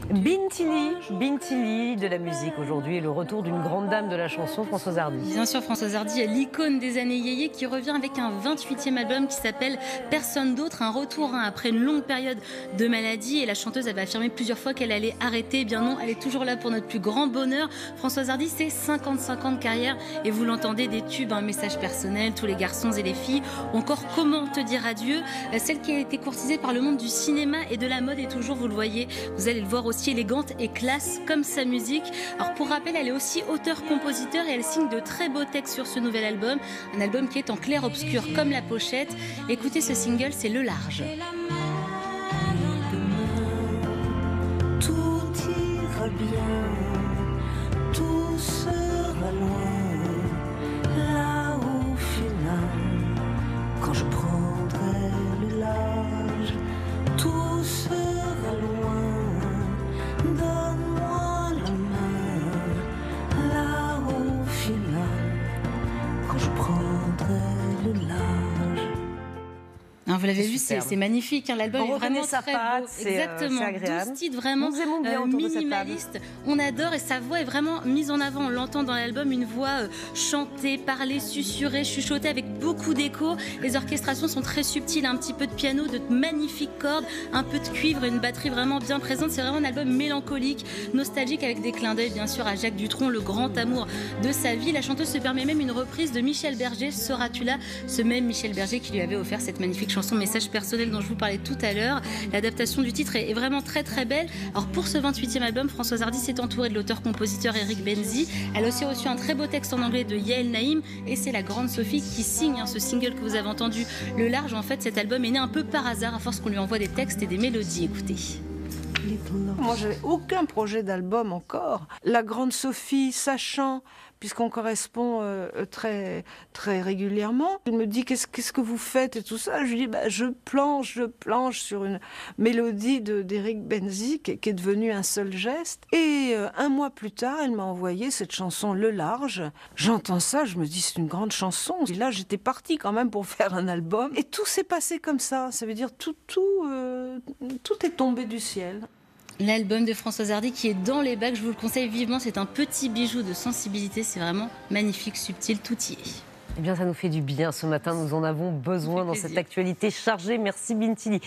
Bintili de la musique aujourd'hui et le retour d'une grande dame de la chanson, Françoise Hardy. Bien sûr, Françoise Hardy est l'icône des années yéyé qui revient avec un 28e album qui s'appelle Personne d'autre, un retour après une longue période de maladie. Et la chanteuse avait affirmé plusieurs fois qu'elle allait arrêter. Eh bien non, elle est toujours là pour notre plus grand bonheur. Françoise Hardy, c'est 55 ans de carrière et vous l'entendez, des tubes, un message personnel, tous les garçons et les filles. Encore Comment te dire adieu, celle qui a été courtisée par le monde du cinéma et de la mode et toujours, vous le voyez, vous allez le voir aussi, élégante et classe comme sa musique. Alors pour rappel, elle est aussi auteure-compositeur et elle signe de très beaux textes sur ce nouvel album. Un album qui est en clair-obscur comme la pochette. Écoutez ce single, c'est Le Large. Tout ira bien, tout sera loin, là au final, quand je prendrai le large, tout sera loin, donne-moi la main, là au final, quand je prendrai le large. Vous l'avez vu, c'est magnifique. L'album est vraiment sa très patte, beau. c'est Exactement. agréable. 12 titres vraiment Nous aimons bien autour de cette table. minimalistes. On adore et sa voix est vraiment mise en avant. On l'entend dans l'album, une voix chantée, parlée, susurrée, chuchotée avec beaucoup d'écho. Les orchestrations sont très subtiles, un petit peu de piano, de magnifiques cordes, un peu de cuivre et une batterie vraiment bien présente. C'est vraiment un album mélancolique, nostalgique avec des clins d'œil bien sûr à Jacques Dutronc, le grand amour de sa vie. La chanteuse se permet même une reprise de Michel Berger, Seras-tu là, ce même Michel Berger qui lui avait offert cette magnifique chanson Message personnel dont je vous parlais tout à l'heure. L'adaptation du titre est vraiment très très belle. Alors pour ce 28e album, Françoise Hardy s'est entourée de l'auteur-compositeur Eric Benzi. Elle a aussi reçu un très beau texte en anglais de Yael Naïm et c'est la grande Sophie qui signe ce single que vous avez entendu, Le Large. En fait, cet album est né un peu par hasard à force qu'on lui envoie des textes et des mélodies. Écoutez. Moi, j'avais aucun projet d'album encore. La grande Sophie, sachant, puisqu'on correspond très, très régulièrement, elle me dit qu'est-ce que vous faites et tout ça. Je lui dis je planche sur une mélodie d'Eric Benzi qui est devenue Un seul geste. Et un mois plus tard, elle m'a envoyé cette chanson Le Large. J'entends ça, je me dis c'est une grande chanson. Et là, j'étais partie quand même pour faire un album. Et tout s'est passé comme ça. Ça veut dire tout est tombé du ciel. L'album de Françoise Hardy qui est dans les bacs, je vous le conseille vivement, c'est un petit bijou de sensibilité, c'est vraiment magnifique, subtil, tout y est. Eh bien, ça nous fait du bien ce matin, nous en avons besoin dans cette actualité chargée. Merci Bintili.